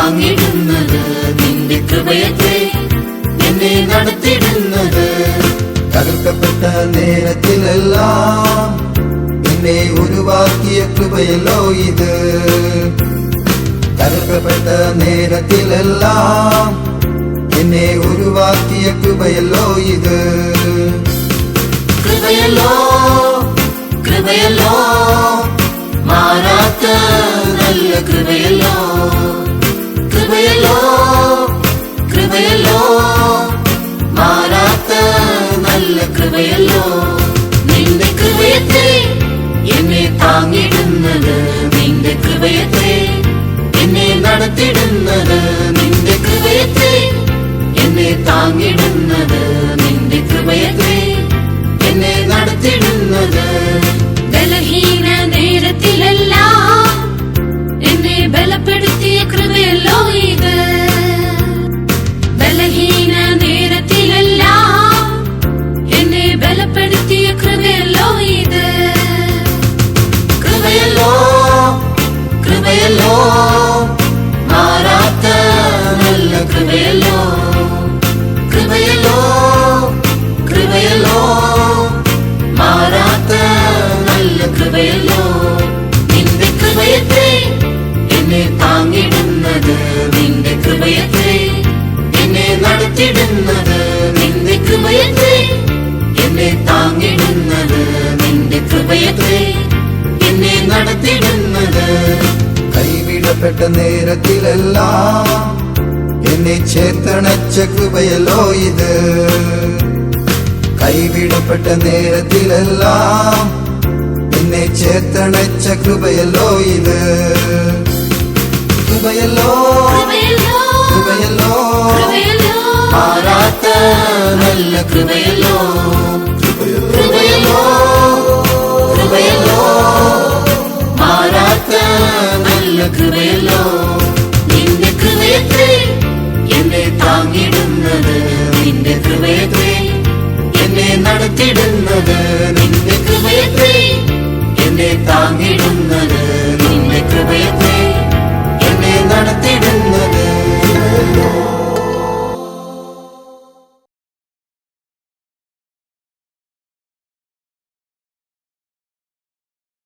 താങ്ങിടുന്നത് നിന്റെ കൃപയത്രേ, എന്നെ നടത്തിടുന്നത്. തകർക്കപ്പെട്ട നേരത്തിലെല്ലാം എന്നെ ഉരുവാക്കിയ കൃപയല്ലോ ഇത്. തകർക്കപ്പെട്ട നേരത്തിലെല്ലാം എന്നെ ഉരുവാക്കിയ കൃപയല്ലോ ഇത്. കൃപയല്ലോ കൃപയല്ലോ മാറാത്ത നല്ല കൃപയല്ലോ. കൃപയല്ലോ കൃപയല്ലോ മാറാത്ത നല്ല കൃപയല്ലോ. നിന്റെ കൃപയത്രേ എന്നെ താങ്ങിടുന്നത്, നിന്റെ കൃപയത്രേ എന്നെ നടത്തിടുന്നത്. നിന്റെ കൃപയത്രേ എന്നെ താങ്ങിടുന്നത്, നിന്റെ കൃപയത്രേ എന്നെ നടത്തിടുന്നത്. ബലഹീന നേരത്തിലെല്ലാം എന്നെ ബലപ്പെടുത്തിയ കൃപയല്ലോ ഇത്. ബലഹീന നേരത്തിലെല്ലാം എന്നെ ബലപ്പെടുത്തിയ കൃപയല്ലോ ഇത്. കൃപയല്ലോ കൃപയല്ലോ മാറാത്ത നല്ല കൃപയല്ലോ. കൃപയല്ലോ കൃപയല്ലോ മാറാത്ത നല്ല കൃപയല്ലോ. നിന്റെ കൃപയത്രേ എന്നെ താങ്ങിടുന്നത്, നിന്റെ കൃപയത്രേ എന്നെ നടത്തിടുന്നത്. നിന്റെ കൃപയത്രേ എന്നെ താങ്ങിടുന്നത്, നിന്റെ കൃപയത്രേ എന്നെ നടത്തിടുന്നത്. കൈവിടപ്പെട്ട നേരത്തിലെല്ലാം എന്നെ ചേർത്തണച്ച കൃപയല്ലോ ഇത്. കൈവിടപ്പെട്ട നേരത്തിലെല്ലാം എന്നെ ചേർത്തണച്ച കൃപയല്ലോ ഇത്. കൃപയല്ലോ കൃപയല്ലോ മാറാത്ത നല്ല കൃപയല്ലോ. കൃപയല്ലോ കൃപയല്ലോ മാറാത്ത നല്ല കൃപയല്ലോ. നിന്റെ കൃപയത്രേ എന്നെ താങ്ങിടുന്നത്, നിന്റെ കൃപയത്രേ എന്നെ നടത്തിടുന്നത്.